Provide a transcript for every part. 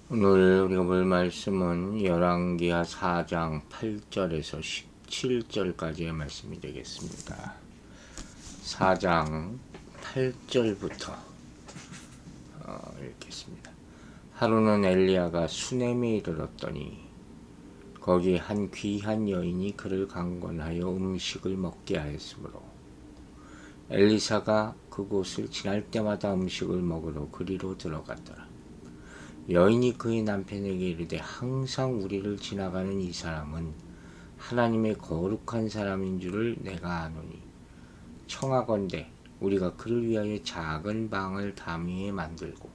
오늘 우리가 볼 말씀은 열왕기하 4장 8절에서 17절까지의 말씀이 되겠습니다. 4장 8절부터 읽겠습니다. 하루는 엘리야가 수넴에 이르렀더니 거기 한 귀한 여인이 그를 강권하여 음식을 먹게 하였으므로 엘리사가 그곳을 지날 때마다 음식을 먹으러 그리로 들어갔더라. 여인이 그의 남편에게 이르되 항상 우리를 지나가는 이 사람은 하나님의 거룩한 사람인 줄을 내가 아노니 청하건대 우리가 그를 위하여 작은 방을 담 위에 만들고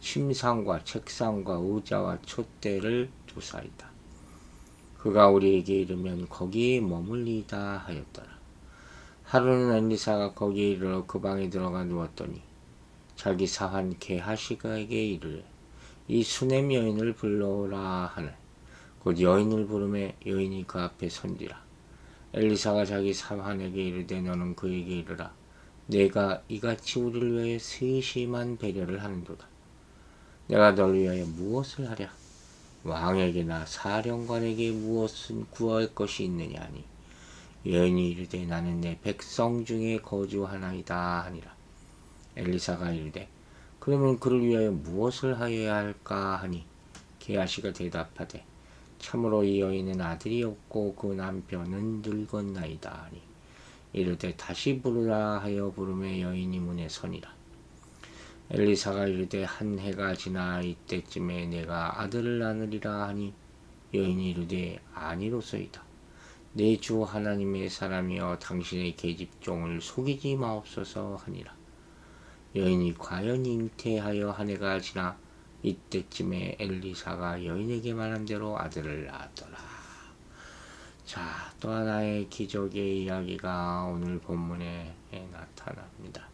침상과 책상과 의자와 촛대를 두사이다. 그가 우리에게 이르면 거기에 머물리다 하였더라. 하루는 엘리사가 거기에 이르러 그 방에 들어가 누웠더니 자기 사환 게하시가에게 이르되 이 수넴 여인을 불러오라 하네. 곧 여인을 부르매 여인이 그 앞에 선지라. 엘리사가 자기 사환에게 이르되 너는 그에게 이르라. 내가 이같이 우리를 위하여 세심한 배려를 하는도다. 내가 너를 위하여 무엇을 하랴? 왕에게나 사령관에게 무엇은 구할 것이 있느냐 하니 여인이 이르되 나는 내 백성 중에 거주하나이다 하니라. 엘리사가 이르되 그러면 그를 위하여 무엇을 하여야 할까 하니 게하시가 대답하되 참으로 이 여인은 아들이 없고 그 남편은 늙었나이다 하니 이르되 다시 부르라 하여 부르매 여인이 문에 서니라. 엘리사가 이르되 한 해가 지나 이때쯤에 내가 아들을 낳으리라 하니 여인이 이르되 아니로소이다. 내 주 하나님의 사람이여 당신의 계집종을 속이지 마옵소서 하니라. 여인이 과연 잉태하여 한 해가 지나 이때쯤에 엘리사가 여인에게 말한 대로 아들을 낳았더라. 자, 또 하나의 기적의 이야기가 오늘 본문에 나타납니다.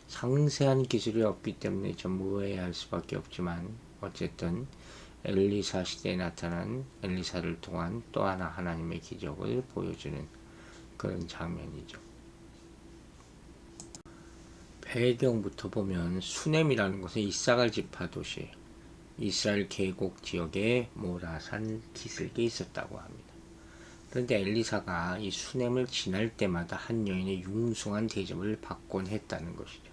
상세한 기술이 없기 때문에 전부 오해할 수밖에 없지만 어쨌든 엘리사 시대에 나타난 엘리사를 통한 또 하나 하나님의 기적을 보여주는 그런 장면이죠. 배경부터 보면 수넴이라는 것은 이사갈 지파 도시예요. 이스라엘 계곡 지역에 모라산 기슭에 있었다고 합니다. 그런데 엘리사가 이 수넴을 지날 때마다 한 여인의 융숭한 대접을 받곤 했다는 것이죠.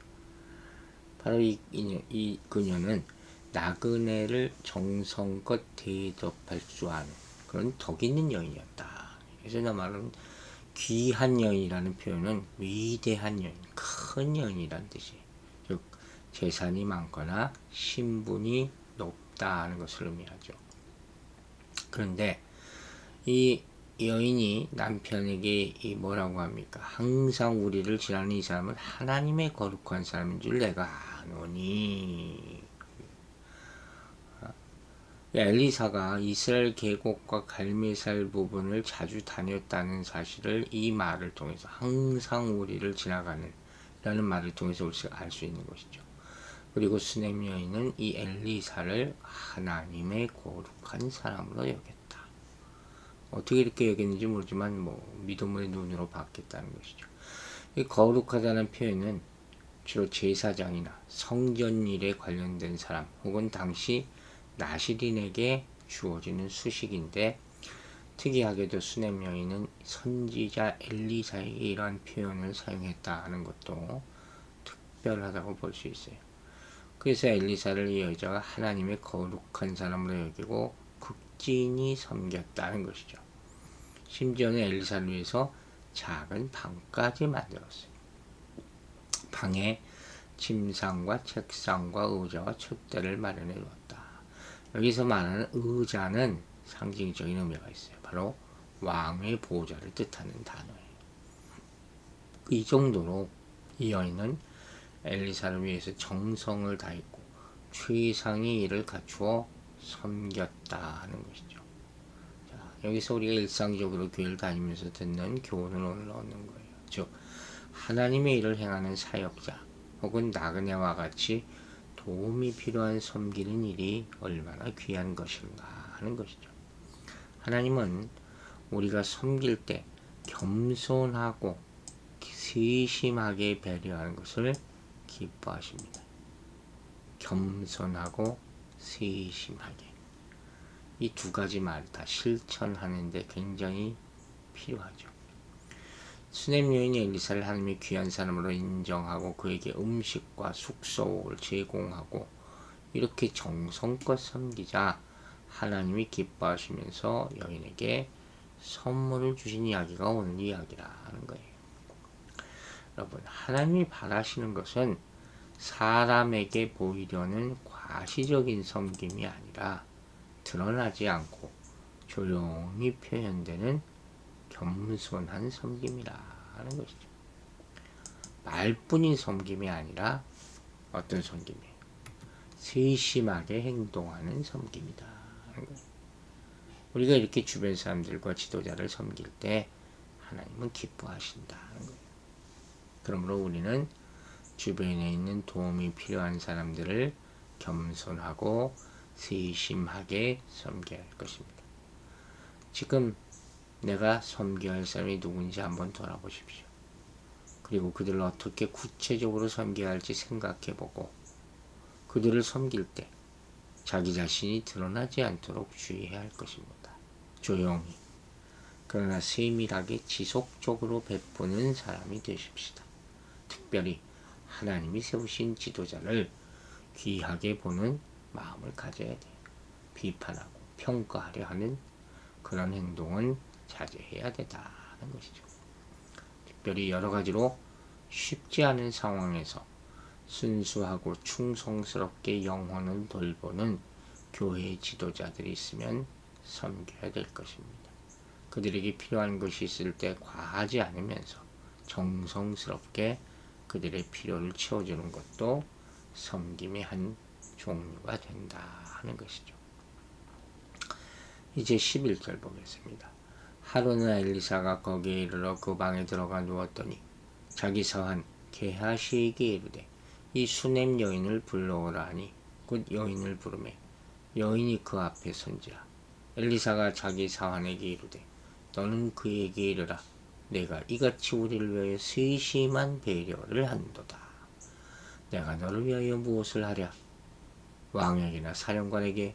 바로 이 그녀는 나그네를 정성껏 대접할 줄 아는 그런 덕 있는 여인이었다. 그래서 말은 귀한 여인이라는 표현은 위대한 여인, 큰 여인이라는 뜻이에요. 즉 재산이 많거나 신분이 높다 하는 것을 의미하죠. 그런데 이 여인이 남편에게 뭐라고 합니까? 항상 우리를 지나는 이 사람은 하나님의 거룩한 사람인 줄 내가 아노니. 엘리사가 이스라엘 계곡과 갈매살 부분을 자주 다녔다는 사실을 이 말을 통해서 항상 우리를 지나가는 라는 말을 통해서 우리가 알 수 있는 것이죠. 그리고 수넴 여인은 이 엘리사를 하나님의 거룩한 사람으로 여겼다. 어떻게 이렇게 여겼는지 모르지만 믿음의 눈으로 봤겠다는 것이죠. 이 거룩하다는 표현은 주로 제사장이나 성전 일에 관련된 사람 혹은 당시 나시린에게 주어지는 수식인데 특이하게도 수넴 여인은 선지자 엘리사에게 이러한 표현을 사용했다는 것도 특별하다고 볼 수 있어요. 그래서 엘리사를 이 여자가 하나님의 거룩한 사람으로 여기고 극진히 섬겼다는 것이죠. 심지어는 엘리사를 위해서 작은 방까지 만들었어요. 방에 침상과 책상과 의자와 촛대를 마련해 두었다. 여기서 말하는 의자는 상징적인 의미가 있어요. 바로 왕의 보좌를 뜻하는 단어예요. 이 정도로 이 여인은 엘리사를 위해서 정성을 다했고 최상의 일을 갖추어 섬겼다는 것이죠. 자, 여기서 우리가 일상적으로 교회를 다니면서 듣는 교훈을 오늘 얻는 거예요. 즉 하나님의 일을 행하는 사역자 혹은 나그네와 같이 도움이 필요한 섬기는 일이 얼마나 귀한 것인가 하는 것이죠. 하나님은 우리가 섬길 때 겸손하고 세심하게 배려하는 것을 기뻐하십니다. 겸손하고 세심하게. 이 두 가지 말 다 실천하는데 굉장히 필요하죠. 수냄 여인이 엘리사를 하나님의 귀한 사람으로 인정하고 그에게 음식과 숙소를 제공하고 이렇게 정성껏 섬기자 하나님이 기뻐하시면서 여인에게 선물을 주신 이야기가 오늘 이야기라는 거예요. 여러분, 하나님이 바라시는 것은 사람에게 보이려는 과시적인 섬김이 아니라 드러나지 않고 조용히 표현되는 겸손한 섬김이라는 것이죠. 말뿐인 섬김이 아니라 어떤 섬김이에요? 세심하게 행동하는 섬김이다. 우리가 이렇게 주변 사람들과 지도자를 섬길 때 하나님은 기뻐하신다는 거예요. 그러므로 우리는 주변에 있는 도움이 필요한 사람들을 겸손하고 세심하게 섬겨야 할 것입니다. 지금 내가 섬겨야 할 사람이 누군지 한번 돌아보십시오. 그리고 그들을 어떻게 구체적으로 섬겨야 할지 생각해보고 그들을 섬길 때 자기 자신이 드러나지 않도록 주의해야 할 것입니다. 조용히 그러나 세밀하게 지속적으로 베푸는 사람이 되십시다. 특별히 하나님이 세우신 지도자를 귀하게 보는 마음을 가져야 돼요. 비판하고 평가하려 하는 그런 행동은 자제해야 된다는 것이죠. 특별히 여러 가지로 쉽지 않은 상황에서 순수하고 충성스럽게 영혼을 돌보는 교회의 지도자들이 있으면 섬겨야 될 것입니다. 그들에게 필요한 것이 있을 때 과하지 않으면서 정성스럽게 그들의 필요를 채워주는 것도 섬김의 한 종류가 된다 하는 것이죠. 이제 11절 보겠습니다. 하루는 엘리사가 거기에 이르러 그 방에 들어가 누웠더니 자기 사환 게하시에게 이르되 이 수냄 여인을 불러오라 하니 곧 여인을 부르매 여인이 그 앞에 선지라. 엘리사가 자기 사환에게 이르되 너는 그에게 이르라. 내가 이같이 우리를 위하여 세심한 배려를 한도다. 내가 너를 위하여 무엇을 하랴? 왕에게나 사령관에게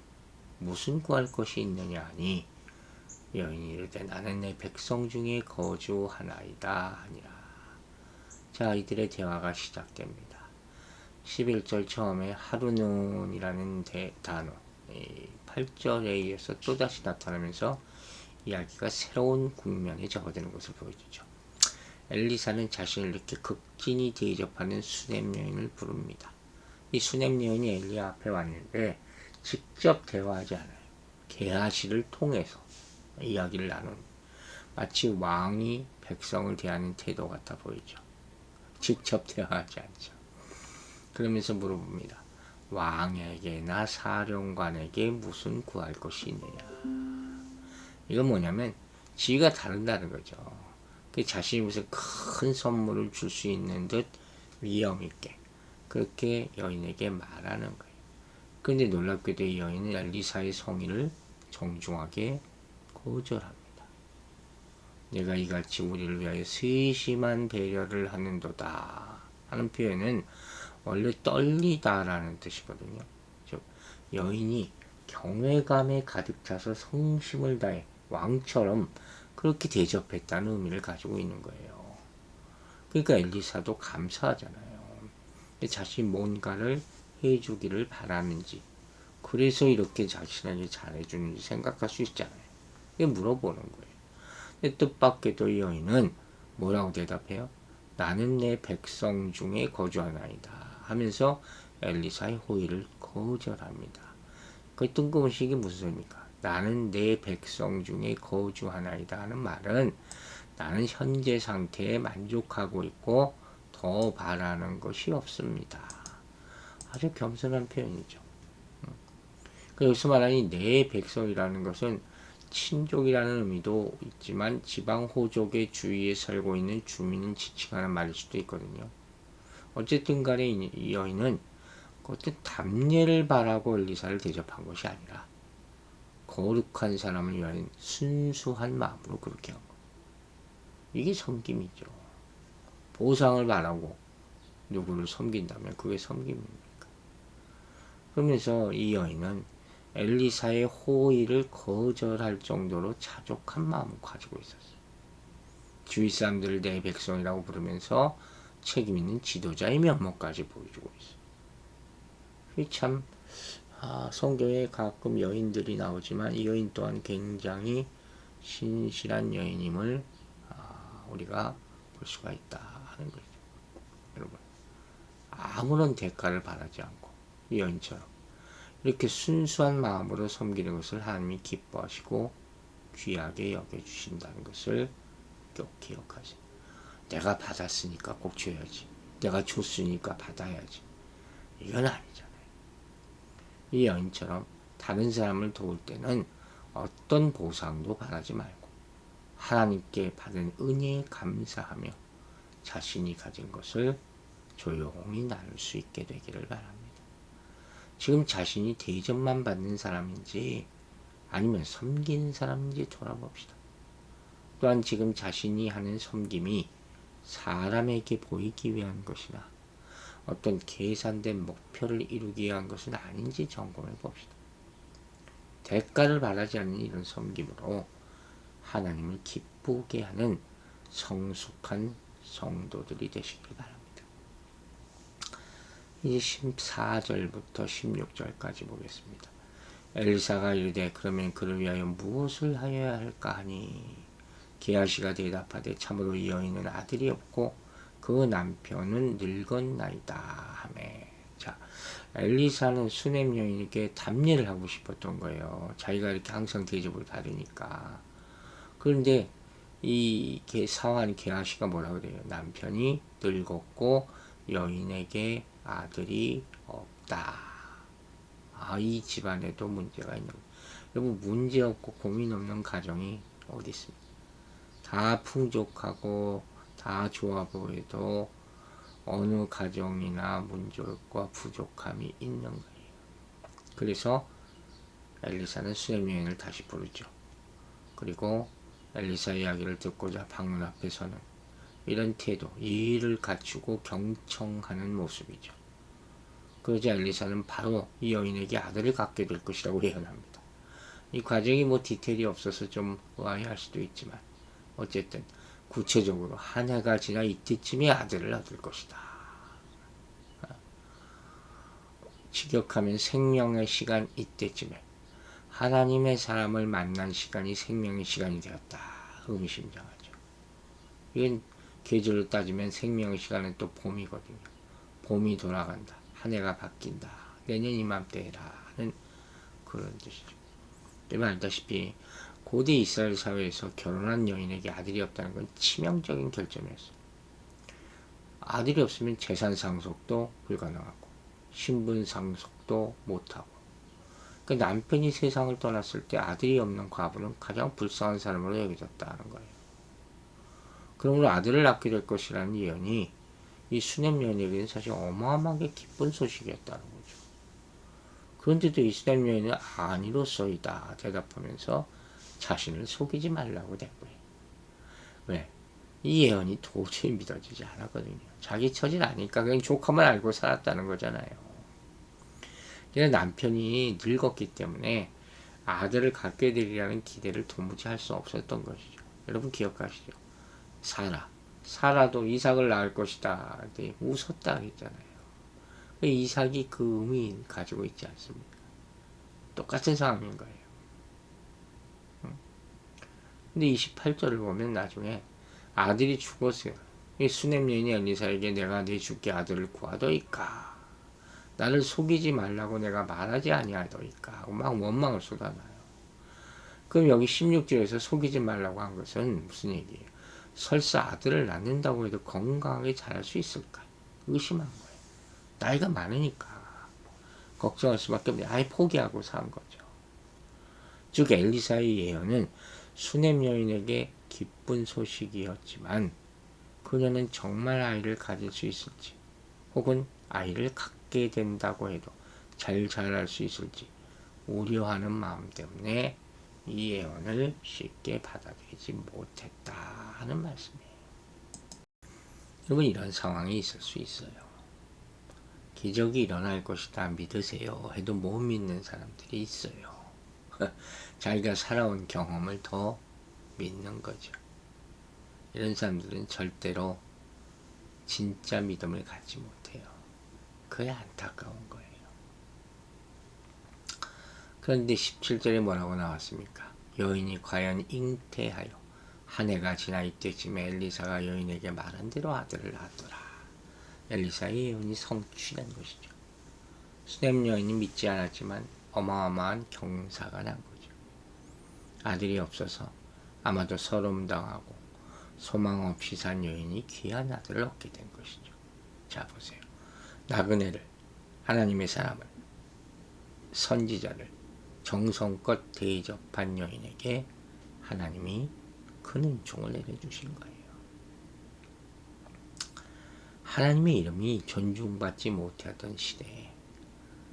무슨 구할 것이 있느냐 하니 여인이 이르되 나는 내 백성 중에 거주하나이다 하니라. 자, 이들의 대화가 시작됩니다. 11절 처음에 하루는이라는 단어 8절에 의해서 또다시 나타나면서 이야기가 새로운 국면에 접어드는 것을 보여주죠. 엘리사는 자신을 이렇게 극진히 대접하는 수냄 여인을 부릅니다. 이 수냄 여인이 엘리야 앞에 왔는데 직접 대화하지 않아요. 게하시를 통해서 이야기를 나눈 마치 왕이 백성을 대하는 태도 같아 보이죠. 직접 대화하지 않죠. 그러면서 물어봅니다. 왕에게나 사령관에게 무슨 구할 것이 있느냐. 이건 뭐냐면 지위가 다른다는 거죠. 그 자신이 무슨 큰 선물을 줄 수 있는 듯 위험 있게 그렇게 여인에게 말하는 거예요. 그런데 놀랍게도 이 여인은 엘리사의 성의를 정중하게 거절합니다. 내가 이같이 우리를 위하여 세심한 배려를 하는도다 하는 표현은 원래 떨리다라는 뜻이거든요. 즉 여인이 경외감에 가득 차서 성심을 다해 왕처럼 그렇게 대접했다는 의미를 가지고 있는 거예요. 그러니까 엘리사도 감사하잖아요. 자신이 뭔가를 해주기를 바라는지 그래서 이렇게 자신에게 잘해주는지 생각할 수 있잖아요. 이게 물어보는 거예요. 근데 뜻밖에도 이 여인은 뭐라고 대답해요? 나는 내 백성 중에 거주하나이다 하면서 엘리사의 호의를 거절합니다. 그 뜬금없이 이게 무슨 소리입니까? 나는 내 백성 중에 거주하나이다 하는 말은 나는 현재 상태에 만족하고 있고 더 바라는 것이 없습니다. 아주 겸손한 표현이죠. 여기서 말하니 내 백성이라는 것은 친족이라는 의미도 있지만 지방 호족의 주위에 살고 있는 주민을 지칭하는 말일 수도 있거든요. 어쨌든 간에 이 여인은 어떤 답례를 바라고 엘리사를 대접한 것이 아니라 거룩한 사람을 위한 순수한 마음으로 그렇게 한 거예요. 이게 섬김이죠. 보상을 바라고 누구를 섬긴다면 그게 섬김입니까? 그러면서 이 여인은 엘리사의 호의를 거절할 정도로 자족한 마음을 가지고 있었어요. 주위 사람들을 내 백성이라고 부르면서 책임 있는 지도자의 면모까지 보여주고 있어요. 참 성경에 가끔 여인들이 나오지만 이 여인 또한 굉장히 신실한 여인임을 우리가 볼 수가 있다 하는 거죠. 여러분, 아무런 대가를 바라지 않고 이 여인처럼 이렇게 순수한 마음으로 섬기는 것을 하나님이 기뻐하시고 귀하게 여겨주신다는 것을 꼭 기억하세요. 내가 받았으니까 꼭 줘야지. 내가 줬으니까 받아야지. 이건 아니잖아요. 이 여인처럼 다른 사람을 도울 때는 어떤 보상도 바라지 말고 하나님께 받은 은혜에 감사하며 자신이 가진 것을 조용히 나눌 수 있게 되기를 바랍니다. 지금 자신이 대접만 받는 사람인지 아니면 섬기는 사람인지 돌아봅시다. 또한 지금 자신이 하는 섬김이 사람에게 보이기 위한 것이나 어떤 계산된 목표를 이루기 위한 것은 아닌지 점검해 봅시다. 대가를 바라지 않는 이런 섬김으로 하나님을 기쁘게 하는 성숙한 성도들이 되시길 바랍니다. 이제 14절부터 16절까지 보겠습니다. 엘리사가 이르되 그러면 그를 위하여 무엇을 하여야 할까 하니 게하시가 대답하되 참으로 이 여인은 아들이 없고 그 남편은 늙었나이다 하매. 자, 엘리사는 수넴 여인에게 답례를 하고 싶었던 거예요. 자기가 이렇게 항상 대접을 받으니까. 그런데 이 사환 게하시가 뭐라 그래요? 남편이 늙었고 여인에게 아들이 없다. 이 집안에도 문제가 있는 거예요. 여러분, 문제 없고 고민 없는 가정이 어디 있습니까? 다 풍족하고 다 좋아 보여도 어느 가정이나 문제과 부족함이 있는 거예요. 그래서 엘리사는 수넴 여인을 다시 부르죠. 그리고 엘리사 이야기를 듣고자 방문 앞에서는 이런 태도, 예의를 갖추고 경청하는 모습이죠. 그러자 엘리사는 바로 이 여인에게 아들을 갖게 될 것이라고 예언합니다. 이 과정이 디테일이 없어서 좀 의아해할 수도 있지만 어쨌든 구체적으로 한 해가 지나 이때쯤에 아들을 얻을 것이다. 직역하면 생명의 시간 이때쯤에 하나님의 사람을 만난 시간이 생명의 시간이 되었다. 의미심장하죠. 이건 계절로 따지면 생명의 시간은 또 봄이거든요. 봄이 돌아간다. 한 해가 바뀐다. 내년 이맘때라 하는 그런 뜻이죠. 여러분 알다시피 고대 이스라엘 사회에서 결혼한 여인에게 아들이 없다는 건 치명적인 결점이었어요. 아들이 없으면 재산 상속도 불가능하고 신분 상속도 못하고, 그러니까 남편이 세상을 떠났을 때 아들이 없는 과부는 가장 불쌍한 사람으로 여겨졌다는 거예요. 그러므로 아들을 낳게 될 것이라는 예언이 이 수넴 여인에게는 사실 어마어마하게 기쁜 소식이었다는 거죠. 그런데도 이 수넴 여인은 아니로소이다 대답하면서 자신을 속이지 말라고 대꾸해. 왜? 이 예언이 도저히 믿어지지 않았거든요. 자기 처지를 아니까 그냥 족함을 알고 살았다는 거잖아요. 그래서 남편이 늙었기 때문에 아들을 갖게 되리라는 기대를 도무지 할 수 없었던 것이죠. 여러분 기억하시죠? 사라도 이삭을 낳을 것이다. 웃었다 했잖아요. 이삭이 그 의미 가지고 있지 않습니까? 똑같은 상황인 거예요. 근데 28절을 보면 나중에 아들이 죽었어요. 수넴 여인이 엘리사에게 내가 네 주께 아들을 구하더이까, 나를 속이지 말라고 내가 말하지 아니하더이까 하고 막 원망을 쏟아놔요. 그럼 여기 16절에서 속이지 말라고 한 것은 무슨 얘기예요? 설사 아들을 낳는다고 해도 건강하게 자랄 수 있을까 의심한 거예요. 나이가 많으니까 걱정할 수밖에 없네. 아예 포기하고 산 거죠. 즉 엘리사의 예언은 수넴 여인에게 기쁜 소식이었지만 그녀는 정말 아이를 가질 수 있을지, 혹은 아이를 갖게 된다고 해도 잘 자랄 수 있을지 우려하는 마음 때문에 이 예언을 쉽게 받아들이지 못했다 하는 말씀이에요. 여러분, 이런 상황이 있을 수 있어요. 기적이 일어날 것이다 믿으세요 해도 못 믿는 사람들이 있어요. 자기가 살아온 경험을 더 믿는 거죠. 이런 사람들은 절대로 진짜 믿음을 갖지 못해요. 그게 안타까운 거예요. 그런데 17절에 뭐라고 나왔습니까? 여인이 과연 잉태하여 한 해가 지나 이때쯤에 엘리사가 여인에게 말한 대로 아들을 낳았더라. 엘리사의 예언이 성취된 것이죠. 수넴 여인이 믿지 않았지만 어마어마한 경사가 난 거죠. 아들이 없어서 아마도 서름당하고 소망 없이 산 여인이 귀한 아들을 얻게 된 것이죠. 자 보세요. 나그네를, 하나님의 사람을, 선지자를 정성껏 대접한 여인에게 하나님이 큰 은총을 내려주신 거예요. 하나님의 이름이 존중받지 못하던 시대에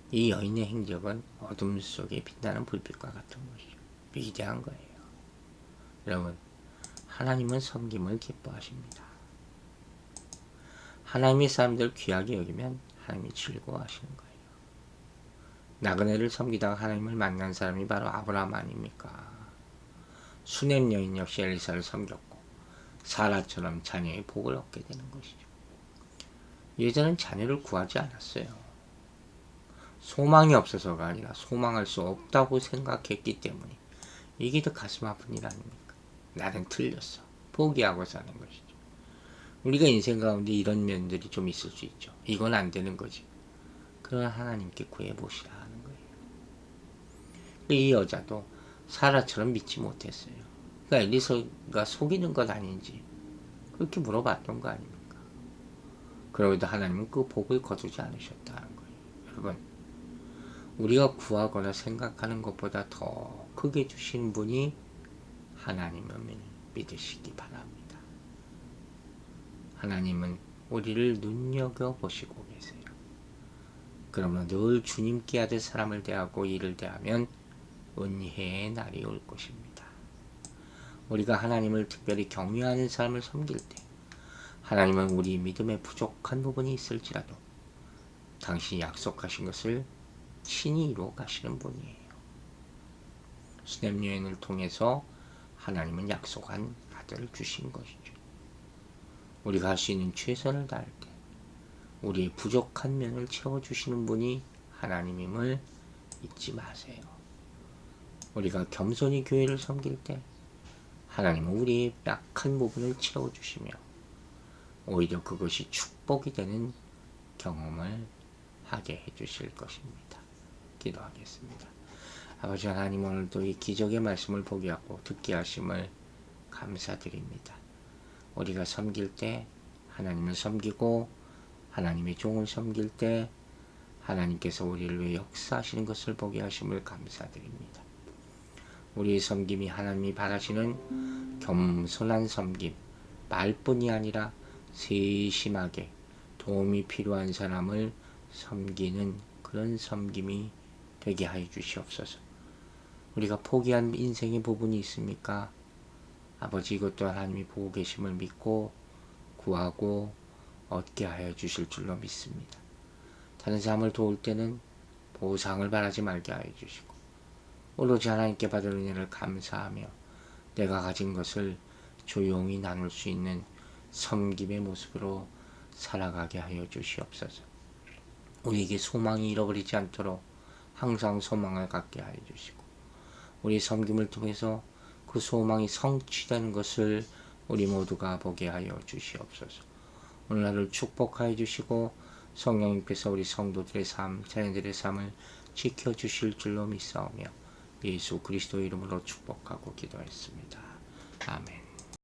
이 여인의 행적은 어둠 속에 빛나는 불빛과 같은 것이죠. 위대한 거예요. 여러분, 하나님은 섬김을 기뻐하십니다. 하나님의 사람들 귀하게 여기면 하나님이 즐거워하시는 거예요. 나그네를 섬기다가 하나님을 만난 사람이 바로 아브라함 아닙니까? 수넴 여인 역시 엘리사를 섬겼고 사라처럼 자녀의 복을 얻게 되는 것이죠. 예전엔 자녀를 구하지 않았어요. 소망이 없어서가 아니라 소망할 수 없다고 생각했기 때문에 이게 더 가슴 아픈 일 아닙니까? 나는 틀렸어. 포기하고 사는 것이죠. 우리가 인생 가운데 이런 면들이 좀 있을 수 있죠. 이건 안 되는 거지. 그러나 하나님께 구해보시라 하는 거예요. 이 여자도 사라처럼 믿지 못했어요. 그러니까 엘리사가 속이는 것 아닌지 그렇게 물어봤던 거 아닙니까? 그러고도 하나님은 그 복을 거두지 않으셨다는 거예요. 여러분, 우리가 구하거나 생각하는 것보다 더 크게 주신 분이 하나님을 믿으시기 바랍니다. 하나님은 우리를 눈여겨보시고 계세요. 그러므로 늘 주님께 하듯 사람을 대하고 일을 대하면 은혜의 날이 올 것입니다. 우리가 하나님을 특별히 경외하는 사람을 섬길 때 하나님은 우리 믿음에 부족한 부분이 있을지라도 당신이 약속하신 것을 친히 이루어 가시는 분이에요. 수넴 여인을 통해서 하나님은 약속한 아들을 주신 것이죠. 우리가 할 수 있는 최선을 다할 때 우리의 부족한 면을 채워주시는 분이 하나님임을 잊지 마세요. 우리가 겸손히 교회를 섬길 때 하나님은 우리의 약한 부분을 채워주시며 오히려 그것이 축복이 되는 경험을 하게 해주실 것입니다. 기도하겠습니다. 아버지 하나님, 오늘도 이 기적의 말씀을 보게 하고 듣게 하심을 감사드립니다. 우리가 섬길 때 하나님을 섬기고 하나님의 종을 섬길 때 하나님께서 우리를 위해 역사하시는 것을 보게 하심을 감사드립니다. 우리의 섬김이 하나님이 바라시는 겸손한 섬김, 말뿐이 아니라 세심하게 도움이 필요한 사람을 섬기는 그런 섬김이 되게 하여 주시옵소서. 우리가 포기한 인생의 부분이 있습니까? 아버지, 이것도 하나님이 보고 계심을 믿고 구하고 얻게 하여 주실 줄로 믿습니다. 다른 사람을 도울 때는 보상을 바라지 말게 하여 주시고 오로지 하나님께 받을 은혜를 감사하며 내가 가진 것을 조용히 나눌 수 있는 섬김의 모습으로 살아가게 하여 주시옵소서. 우리에게 소망이 잃어버리지 않도록 항상 소망을 갖게 하여 주시고 우리 섬김을 통해서 그 소망이 성취되는 것을 우리 모두가 보게 하여 주시옵소서. 오늘 하루를 축복하여 주시고 성령님께서 우리 성도들의 삶, 자녀들의 삶을 지켜주실 줄로 믿사오며 예수 그리스도의 이름으로 축복하고 기도했습니다. 아멘.